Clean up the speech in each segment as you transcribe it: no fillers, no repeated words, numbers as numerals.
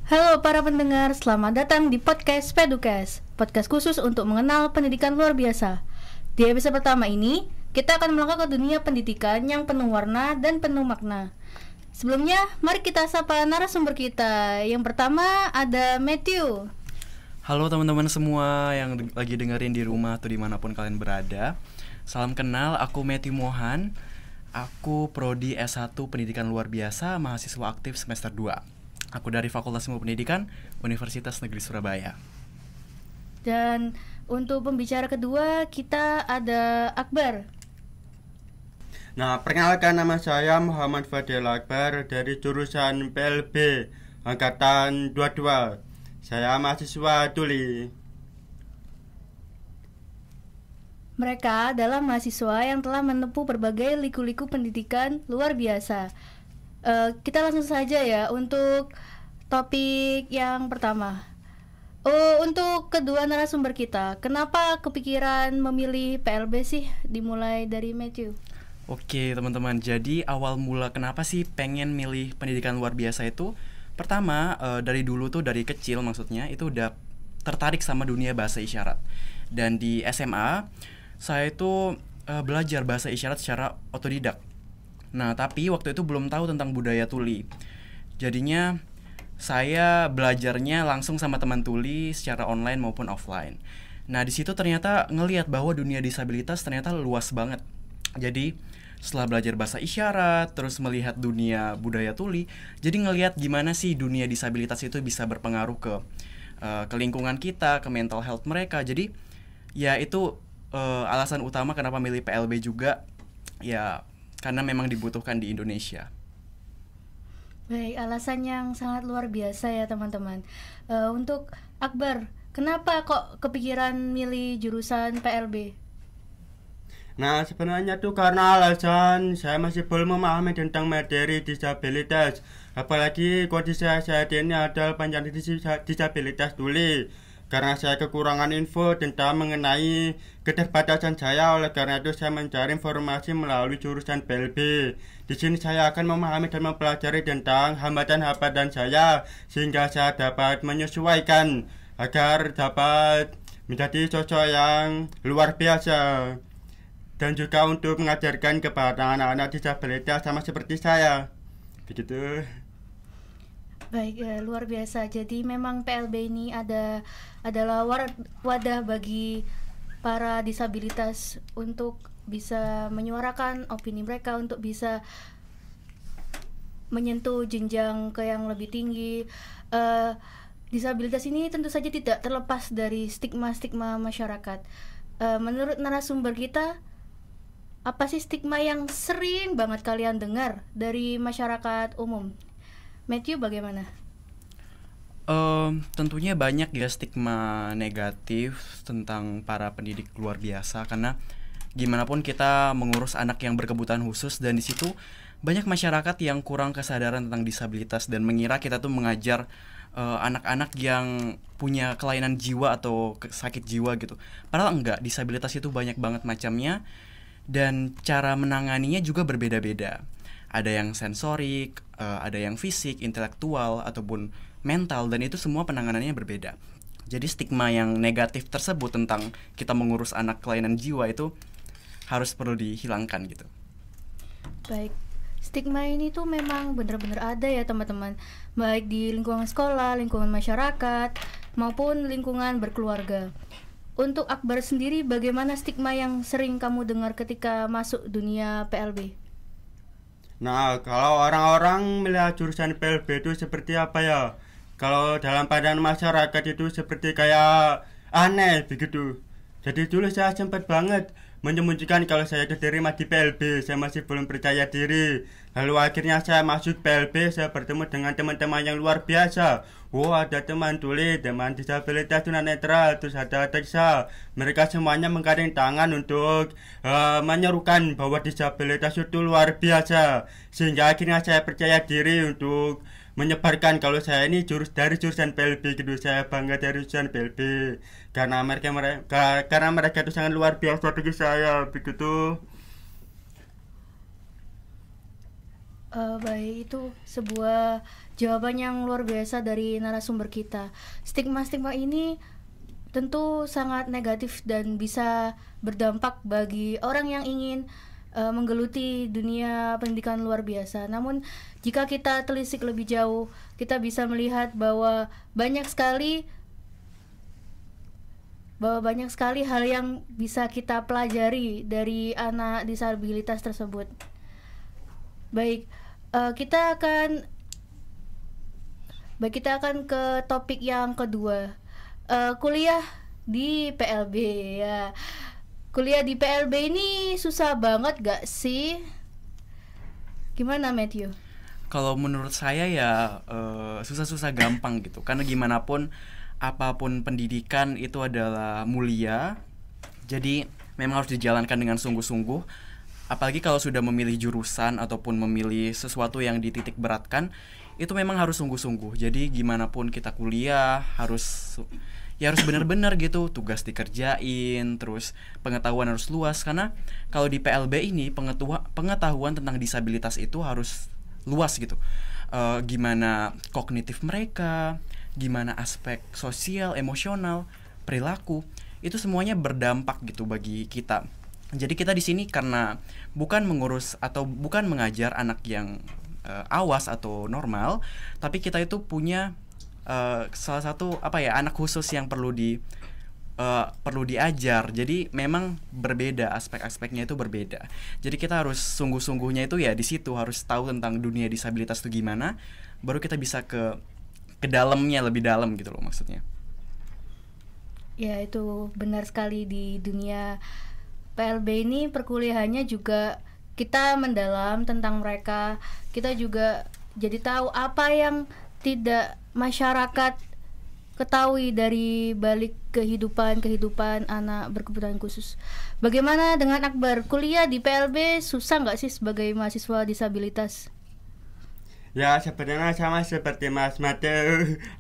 Halo para pendengar, selamat datang di podcast Pedukes, podcast khusus untuk mengenal pendidikan luar biasa. Di episode pertama ini, kita akan melangkah ke dunia pendidikan yang penuh warna dan penuh makna. Sebelumnya, mari kita sapa narasumber kita. Yang pertama ada Matthew. Halo teman-teman semua yang lagi dengerin di rumah atau dimanapun kalian berada. Salam kenal, aku Matthew Mohan. Aku Prodi S1 Pendidikan Luar Biasa, mahasiswa aktif semester 2. Aku dari Fakultas Ilmu Pendidikan, Universitas Negeri Surabaya. Dan untuk pembicara kedua, kita ada Akbar. Nah, perkenalkan, nama saya Muhammad Fadil Akbar dari jurusan PLB Angkatan 22. Saya mahasiswa tuli. Mereka adalah mahasiswa yang telah menempuh berbagai liku-liku pendidikan luar biasa. Kita langsung saja ya untuk topik yang pertama. Untuk kedua narasumber kita, kenapa kepikiran memilih PLB sih? Dimulai dari Matthew. Oke teman-teman, jadi awal mula kenapa sih pengen milih pendidikan luar biasa itu? Pertama, dari dulu tuh, dari kecil maksudnya, itu udah tertarik sama dunia bahasa isyarat. Dan di SMA, saya itu belajar bahasa isyarat secara otodidak. Nah, tapi waktu itu belum tahu tentang budaya tuli. Jadinya saya belajarnya langsung sama teman tuli secara online maupun offline. Nah, di situ ternyata ngelihat bahwa dunia disabilitas ternyata luas banget. Jadi, setelah belajar bahasa isyarat, terus melihat dunia budaya tuli, jadi ngelihat gimana sih dunia disabilitas itu bisa berpengaruh ke lingkungan kita, ke mental health mereka. Jadi, ya itu alasan utama kenapa milih PLB juga, ya karena memang dibutuhkan di Indonesia. Baik, alasan yang sangat luar biasa ya teman-teman. Untuk Akbar, kenapa kok kepikiran milih jurusan PLB? Nah, sebenarnya tuh karena alasan saya masih belum memahami tentang materi disabilitas. Apalagi kondisi saya saat ini adalah penyandang disabilitas tuli. Karena saya kekurangan info tentang mengenai keterbatasan saya, oleh karena itu saya mencari informasi melalui jurusan PLB. Di sini saya akan memahami dan mempelajari tentang hambatan-hambatan saya sehingga saya dapat menyesuaikan agar dapat menjadi sosok yang luar biasa dan juga untuk mengajarkan kepada anak-anak disabilitas sama seperti saya. Begitu. Baik, luar biasa. Jadi memang PLB ini adalah wadah bagi para disabilitas untuk bisa menyuarakan opini mereka, untuk bisa menyentuh jenjang ke yang lebih tinggi. Disabilitas ini tentu saja tidak terlepas dari stigma-stigma masyarakat. Menurut narasumber kita, apa sih stigma yang sering banget kalian dengar dari masyarakat umum? Matthew, bagaimana? Tentunya banyak ya stigma negatif tentang para pendidik luar biasa, karena gimana pun kita mengurus anak yang berkebutuhan khusus, dan di situ banyak masyarakat yang kurang kesadaran tentang disabilitas dan mengira kita tuh mengajar anak-anak yang punya kelainan jiwa atau sakit jiwa gitu. Padahal enggak, disabilitas itu banyak banget macamnya dan cara menanganinya juga berbeda-beda. Ada yang sensorik, ada yang fisik, intelektual, ataupun mental, dan itu semua penanganannya berbeda. Jadi stigma yang negatif tersebut tentang kita mengurus anak kelainan jiwa itu harus perlu dihilangkan gitu. Baik, stigma ini tuh memang benar-benar ada ya teman-teman, baik di lingkungan sekolah, lingkungan masyarakat, maupun lingkungan berkeluarga. Untuk Akbar sendiri, bagaimana stigma yang sering kamu dengar ketika masuk dunia PLB? Nah, kalau orang-orang melihat jurusan PLB itu seperti apa ya? Kalau dalam pandangan masyarakat itu seperti kayak aneh begitu. Jadi dulu saya sempat banget menyembunyikan kalau saya diterima di PLB, saya masih belum percaya diri. Lalu akhirnya saya masuk PLB, saya bertemu dengan teman-teman yang luar biasa. Ada teman tuli, teman disabilitas tunanetra, terus ada Teksa. Mereka semuanya menggandeng tangan untuk menyerukan bahwa disabilitas itu luar biasa. Sehingga akhirnya saya percaya diri untuk menyebarkan kalau saya ini dari jurusan PLB gitu. Saya bangga dari jurusan PLB karena mereka itu sangat luar biasa bagi saya begitu. Baik, itu sebuah jawaban yang luar biasa dari narasumber kita. Stigma-stigma ini tentu sangat negatif dan bisa berdampak bagi orang yang ingin menggeluti dunia pendidikan luar biasa. Namun jika kita telisik lebih jauh, kita bisa melihat bahwa banyak sekali hal yang bisa kita pelajari dari anak disabilitas tersebut. Baik, kita akan ke topik yang kedua. Kuliah di PLB ya. Kuliah di PLB ini susah banget gak sih? Gimana Matthew? Kalau menurut saya ya susah-susah gampang gitu. Karena gimana pun apapun pendidikan itu adalah mulia. Jadi memang harus dijalankan dengan sungguh-sungguh. Apalagi kalau sudah memilih jurusan ataupun memilih sesuatu yang dititik beratkan, itu memang harus sungguh-sungguh. Jadi gimana pun kita kuliah harus benar-benar gitu, tugas dikerjain, terus pengetahuan harus luas. Karena kalau di PLB ini pengetahuan tentang disabilitas itu harus luas gitu. Gimana kognitif mereka, gimana aspek sosial, emosional, perilaku, itu semuanya berdampak gitu bagi kita. Jadi kita di sini karena bukan mengurus atau bukan mengajar anak yang awas atau normal, tapi kita itu punya salah satu anak khusus yang perlu diajar. Jadi memang berbeda, aspek-aspeknya itu berbeda. Jadi kita harus sungguh-sungguhnya itu ya di situ, harus tahu tentang dunia disabilitas itu gimana, baru kita bisa ke dalamnya, lebih dalam gitu loh maksudnya. Ya, itu benar sekali. Di dunia PLB ini perkuliahannya juga kita mendalam tentang mereka. Kita juga jadi tahu apa yang tidak masyarakat ketahui dari balik kehidupan anak berkebutuhan khusus. Bagaimana dengan Akbar? Kuliah di PLB susah nggak sih sebagai mahasiswa disabilitas? Ya sebenarnya sama seperti Mas Mate,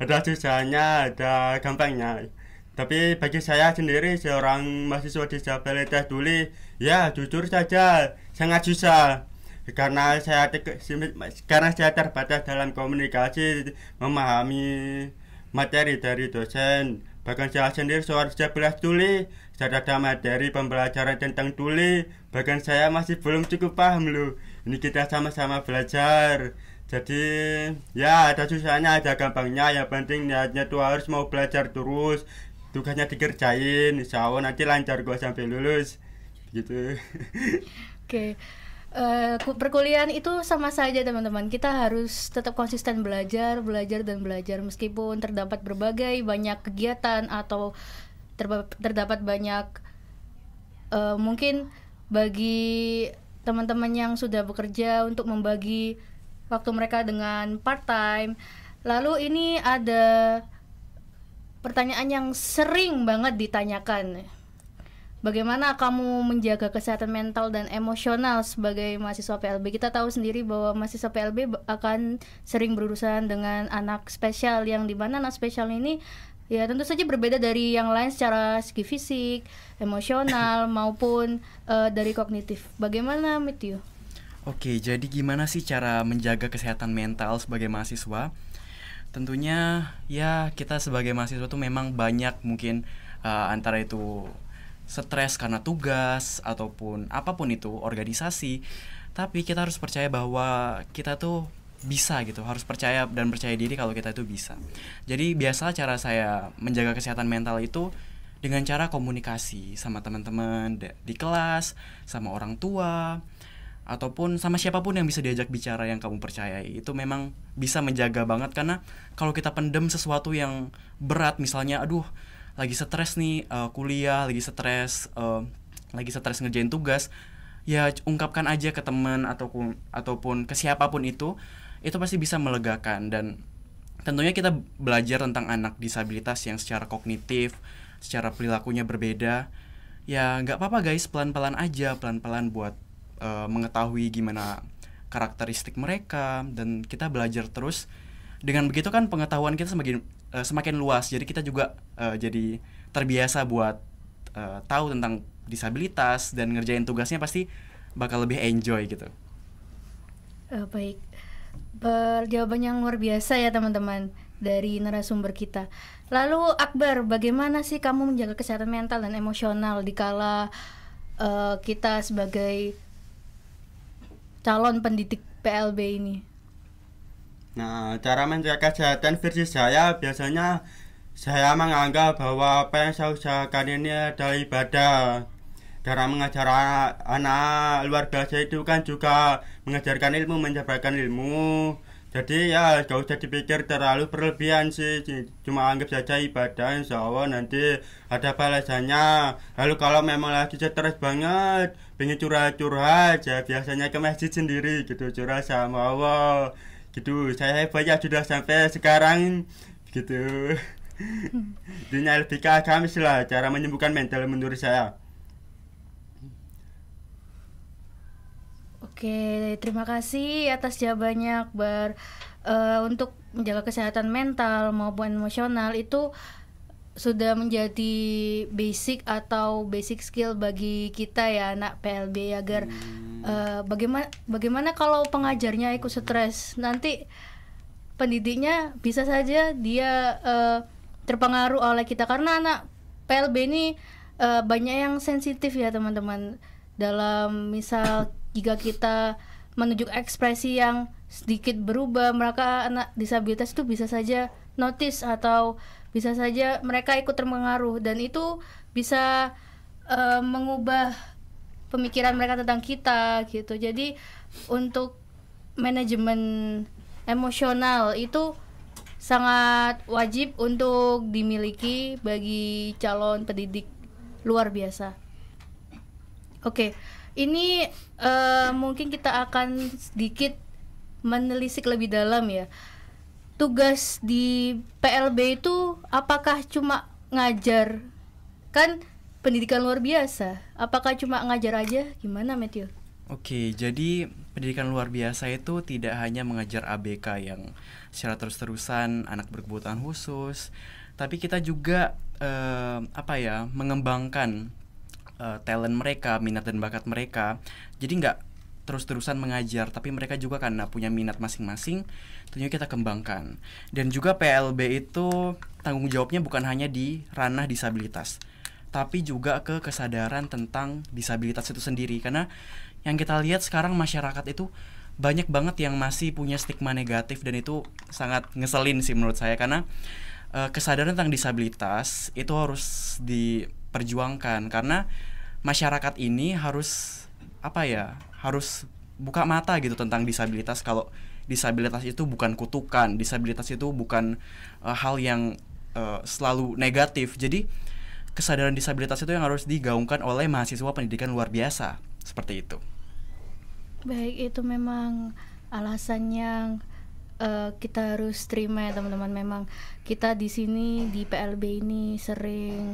ada susahnya, ada gampangnya. Tapi bagi saya sendiri seorang mahasiswa disabilitas tuli, ya jujur saja sangat susah. Karena saya terbatas dalam komunikasi, memahami materi dari dosen. Bahkan saya sendiri seorang disabilitas tuli, saya ada materi pembelajaran tentang tuli, bahkan saya masih belum cukup paham loh. Ini kita sama-sama belajar. Jadi ya ada susahnya, ada gampangnya. Yang penting niatnya tuh harus mau belajar terus, tugasnya dikerjain, insya Allah nanti lancar gua sampai lulus gitu. Oke. Perkuliahan itu sama saja teman-teman. Kita harus tetap konsisten belajar meskipun terdapat berbagai banyak kegiatan atau terdapat banyak mungkin bagi teman-teman yang sudah bekerja untuk membagi waktu mereka dengan part time. Lalu ini ada pertanyaan yang sering banget ditanyakan. Bagaimana kamu menjaga kesehatan mental dan emosional sebagai mahasiswa PLB? Kita tahu sendiri bahwa mahasiswa PLB akan sering berurusan dengan anak spesial, yang dimana anak spesial ini ya tentu saja berbeda dari yang lain secara segi fisik, emosional maupun dari kognitif. Bagaimana Matthew? Oke, jadi gimana sih cara menjaga kesehatan mental sebagai mahasiswa? Tentunya ya kita sebagai mahasiswa tuh memang banyak mungkin antara itu stres karena tugas ataupun apapun itu organisasi, tapi kita harus percaya bahwa kita tuh bisa gitu, harus percaya diri kalau kita itu bisa. Jadi biasa cara saya menjaga kesehatan mental itu dengan cara komunikasi sama teman-teman di kelas, sama orang tua, ataupun sama siapapun yang bisa diajak bicara yang kamu percayai. Itu memang bisa menjaga banget, karena kalau kita pendem sesuatu yang berat, misalnya lagi stres nih kuliah, lagi stres ngerjain tugas, ya ungkapkan aja ke teman ataupun ke siapapun itu pasti bisa melegakan. Dan tentunya kita belajar tentang anak disabilitas yang secara kognitif, secara perilakunya berbeda. Ya nggak apa-apa guys, pelan-pelan aja, pelan-pelan buat mengetahui gimana karakteristik mereka, dan kita belajar terus. Dengan begitu kan pengetahuan kita semakin luas, jadi kita juga jadi terbiasa buat tahu tentang disabilitas, dan ngerjain tugasnya pasti bakal lebih enjoy gitu. Baik, jawaban yang luar biasa ya teman-teman dari narasumber kita. Lalu Akbar, bagaimana sih kamu menjaga kesehatan mental dan emosional dikala kita sebagai calon pendidik PLB ini? Nah, cara menjaga kesehatan versi saya biasanya saya menganggap bahwa apa yang saya usahakan ini adalah ibadah. Cara mengajar anak luar biasa itu kan juga mengajarkan ilmu, menyebarkan ilmu. Jadi ya gak usah dipikir terlalu berlebihan sih, cuma anggap saja ibadah, insya Allah nanti ada balasannya. Lalu kalau memang lagi stres banget, pengen curhat-curhat, ya biasanya ke masjid sendiri gitu, curhat sama Allah gitu. Saya hebatnya sudah sampai sekarang gitu. Dunia lebih ke agamis lah, cara menyembuhkan mental menurut saya. Oke, terima kasih atas jawabannya Akbar. Untuk menjaga kesehatan mental maupun emosional itu sudah menjadi basic atau basic skill bagi kita ya anak PLB agar bagaimana kalau pengajarnya ikut stres, nanti pendidiknya bisa saja dia terpengaruh oleh kita, karena anak PLB ini banyak yang sensitif ya teman-teman. Dalam misal jika kita menunjuk ekspresi yang sedikit berubah, maka anak disabilitas itu bisa saja notice atau bisa saja mereka ikut terpengaruh, dan itu bisa mengubah pemikiran mereka tentang kita gitu. Jadi untuk manajemen emosional itu sangat wajib untuk dimiliki bagi calon pendidik luar biasa. Oke, ini mungkin kita akan sedikit menelisik lebih dalam ya. Tugas di PLB itu apakah cuma ngajar? Kan pendidikan luar biasa. Apakah cuma ngajar aja? Gimana, Matthew? Oke, jadi pendidikan luar biasa itu tidak hanya mengajar ABK yang secara terus-terusan anak berkebutuhan khusus, tapi kita juga mengembangkan talent mereka, minat dan bakat mereka. Jadi nggak terus-terusan mengajar, tapi mereka juga karena punya minat masing-masing, tentunya kita kembangkan. Dan juga PLB itu tanggung jawabnya bukan hanya di ranah disabilitas, tapi juga ke kesadaran tentang disabilitas itu sendiri. Karena yang kita lihat sekarang masyarakat itu banyak banget yang masih punya stigma negatif, dan itu sangat ngeselin sih menurut saya. Karena kesadaran tentang disabilitas itu harus diperjuangkan, karena masyarakat ini harus harus buka mata gitu tentang disabilitas. Kalau disabilitas itu bukan kutukan, disabilitas itu bukan hal yang selalu negatif. Jadi kesadaran disabilitas itu yang harus digaungkan oleh mahasiswa pendidikan luar biasa, seperti itu. Baik, itu memang alasan yang kita harus terima ya teman-teman. Memang kita di sini di PLB ini sering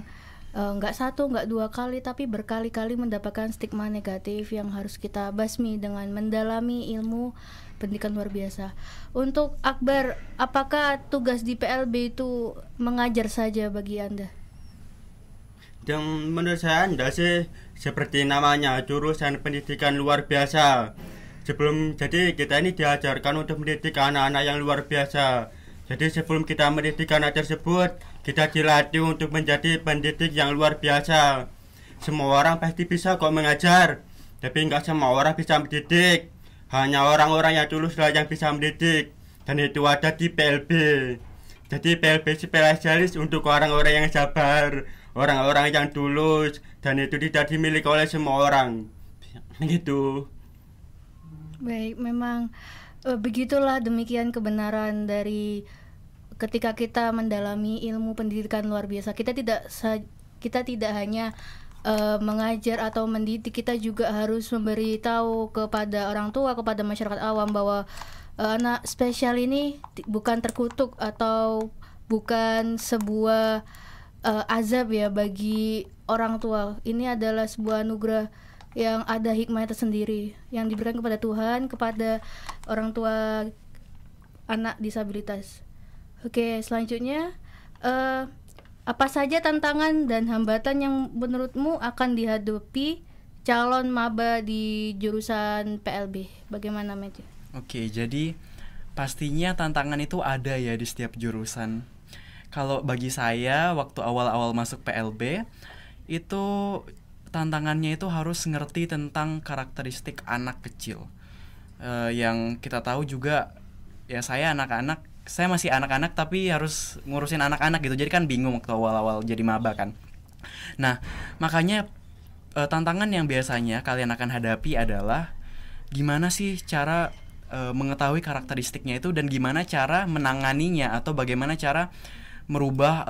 nggak satu, nggak dua kali, tapi berkali-kali mendapatkan stigma negatif yang harus kita basmi dengan mendalami ilmu pendidikan luar biasa. Untuk Akbar, apakah tugas di PLB itu mengajar saja bagi Anda? Yang menurut saya enggak sih, seperti namanya jurusan pendidikan luar biasa. Jadi kita ini diajarkan untuk mendidik anak-anak yang luar biasa. Jadi sebelum kita mendidik anak tersebut, kita dilatih untuk menjadi pendidik yang luar biasa. Semua orang pasti bisa kok mengajar, tapi enggak semua orang bisa mendidik. Hanya orang-orang yang tulus lah yang bisa mendidik, dan itu ada di PLB. Jadi PLB spesialis untuk orang-orang yang sabar, orang-orang yang tulus, dan itu tidak dimiliki oleh semua orang. Gitu. Baik, memang begitulah, demikian kebenaran dari ketika kita mendalami ilmu pendidikan luar biasa. Kita tidak hanya mengajar atau mendidik, kita juga harus memberitahu kepada orang tua, kepada masyarakat awam bahwa anak spesial ini bukan terkutuk atau bukan sebuah azab ya bagi orang tua. Ini adalah sebuah anugerah yang ada hikmahnya tersendiri yang diberikan kepada Tuhan kepada orang tua anak disabilitas. Oke, selanjutnya apa saja tantangan dan hambatan yang menurutmu akan dihadapi calon maba di jurusan PLB? Bagaimana, Matthew? Oke, jadi pastinya tantangan itu ada ya di setiap jurusan. Kalau bagi saya waktu awal-awal masuk PLB itu tantangannya itu harus ngerti tentang karakteristik anak kecil. Yang kita tahu juga ya saya masih anak-anak tapi harus ngurusin anak-anak gitu. Jadi kan bingung waktu awal-awal jadi maba kan. Nah, makanya tantangan yang biasanya kalian akan hadapi adalah gimana sih cara mengetahui karakteristiknya itu dan gimana cara menanganinya atau bagaimana cara merubah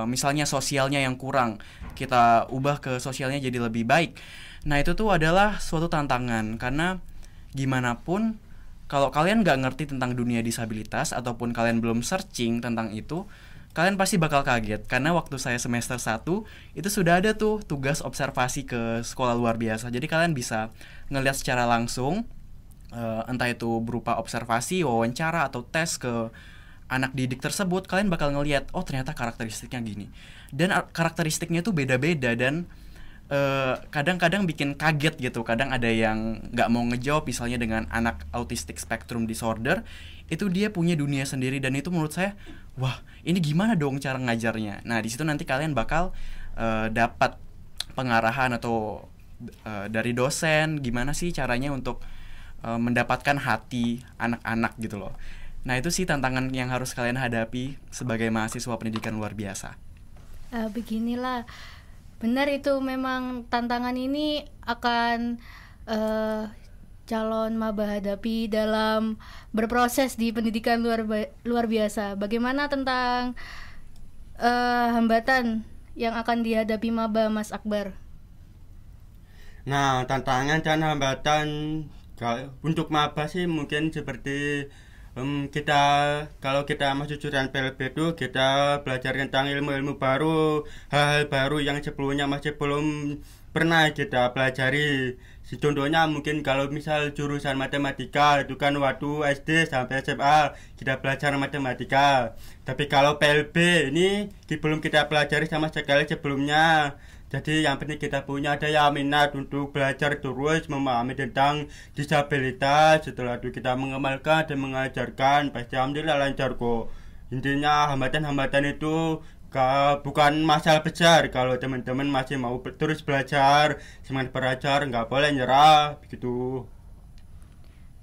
misalnya sosialnya yang kurang kita ubah ke sosialnya jadi lebih baik. Nah itu tuh adalah suatu tantangan karena gimana pun kalau kalian nggak ngerti tentang dunia disabilitas ataupun kalian belum searching tentang itu, kalian pasti bakal kaget karena waktu saya semester 1 itu sudah ada tuh tugas observasi ke sekolah luar biasa. Jadi kalian bisa ngelihat secara langsung entah itu berupa observasi, wawancara atau tes ke anak didik tersebut, kalian bakal ngelihat oh ternyata karakteristiknya gini. Dan karakteristiknya itu beda-beda dan kadang-kadang bikin kaget gitu. Kadang ada yang nggak mau ngejawab, misalnya dengan anak autistic spectrum disorder, itu dia punya dunia sendiri dan itu menurut saya, wah ini gimana dong cara ngajarnya. Nah di situ nanti kalian bakal dapat pengarahan atau dari dosen gimana sih caranya untuk mendapatkan hati anak-anak gitu loh. Nah itu sih tantangan yang harus kalian hadapi sebagai mahasiswa pendidikan luar biasa. Beginilah, benar itu memang tantangan ini akan calon maba hadapi dalam berproses di pendidikan luar biasa. Bagaimana tentang hambatan yang akan dihadapi maba, Mas Akbar? Nah, tantangan dan hambatan untuk maba sih mungkin seperti kita kalau kita masuk jurusan PLB itu kita belajar tentang ilmu-ilmu baru, hal-hal baru yang sebelumnya masih belum pernah kita pelajari. Contohnya mungkin kalau misal jurusan matematika itu kan waktu SD sampai SMA kita belajar matematika. Tapi kalau PLB ini belum kita pelajari sama sekali sebelumnya. Jadi yang penting kita punya daya minat untuk belajar terus memahami tentang disabilitas. Setelah itu kita mengamalkan dan mengajarkan, pasti alhamdulillah lancar kok. Intinya hambatan-hambatan itu bukan masalah besar. Kalau teman-teman masih mau terus belajar, semangat belajar, nggak boleh nyerah, begitu.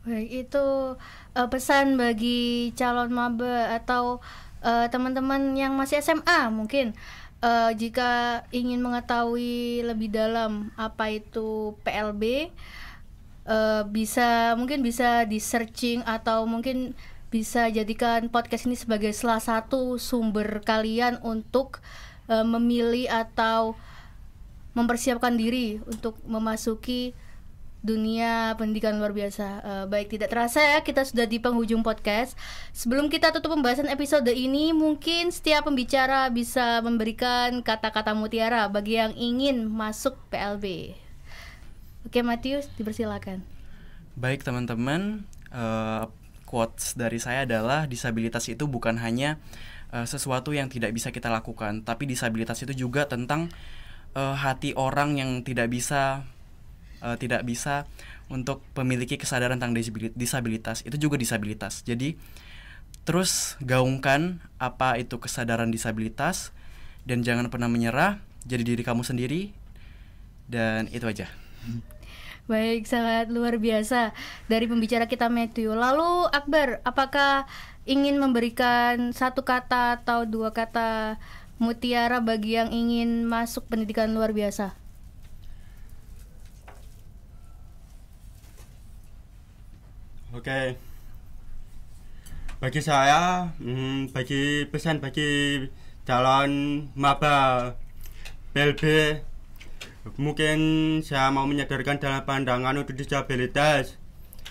Baik, itu pesan bagi calon maba atau teman-teman yang masih SMA mungkin. Jika ingin mengetahui lebih dalam apa itu PLB, mungkin bisa di searching atau mungkin bisa jadikan podcast ini sebagai salah satu sumber kalian untuk memilih atau mempersiapkan diri untuk memasuki dunia pendidikan luar biasa. Baik, tidak terasa ya kita sudah di penghujung podcast. Sebelum kita tutup pembahasan episode ini, mungkin setiap pembicara bisa memberikan kata-kata mutiara bagi yang ingin masuk PLB. Oke, Matius, dipersilakan. Baik teman-teman, quotes dari saya adalah disabilitas itu bukan hanya sesuatu yang tidak bisa kita lakukan, tapi disabilitas itu juga tentang hati orang yang tidak bisa untuk memiliki kesadaran tentang disabilitas. Itu juga disabilitas. Jadi terus gaungkan apa itu kesadaran disabilitas dan jangan pernah menyerah, jadi diri kamu sendiri. Dan itu aja. Baik, sangat luar biasa dari pembicara kita Matthew. Lalu Akbar, apakah ingin memberikan satu kata atau dua kata mutiara bagi yang ingin masuk pendidikan luar biasa? Oke. Bagi saya, bagi calon maba PLB, mungkin saya mau menyadarkan dalam pandangan untuk disabilitas.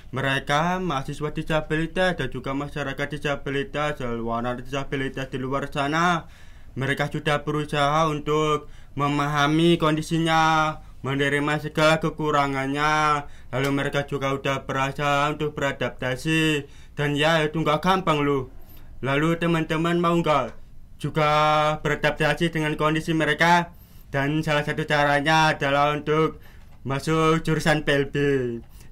Mereka mahasiswa disabilitas dan juga masyarakat disabilitas, warna disabilitas di luar sana, mereka sudah berusaha untuk memahami kondisinya, menerima segala kekurangannya, lalu mereka juga udah berusaha untuk beradaptasi, dan ya itu nggak gampang loh. Lalu teman-teman mau nggak juga beradaptasi dengan kondisi mereka? Dan salah satu caranya adalah untuk masuk jurusan PLB.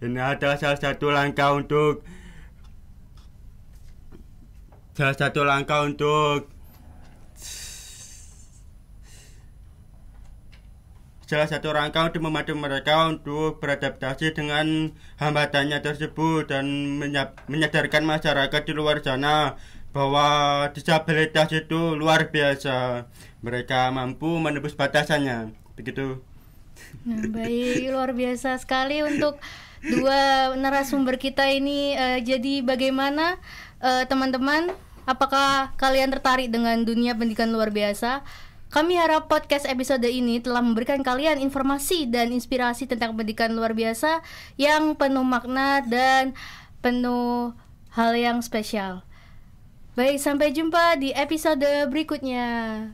Ini adalah salah satu langkah untuk membantu mereka untuk beradaptasi dengan hambatannya tersebut dan menyadarkan masyarakat di luar sana bahwa disabilitas itu luar biasa. Mereka mampu menembus batasannya. Begitu. Nah, baik, luar biasa sekali untuk dua narasumber kita ini. Jadi bagaimana teman-teman? Apakah kalian tertarik dengan dunia pendidikan luar biasa? Kami harap podcast episode ini telah memberikan kalian informasi dan inspirasi tentang pendidikan luar biasa yang penuh makna dan penuh hal yang spesial. Baik, sampai jumpa di episode berikutnya.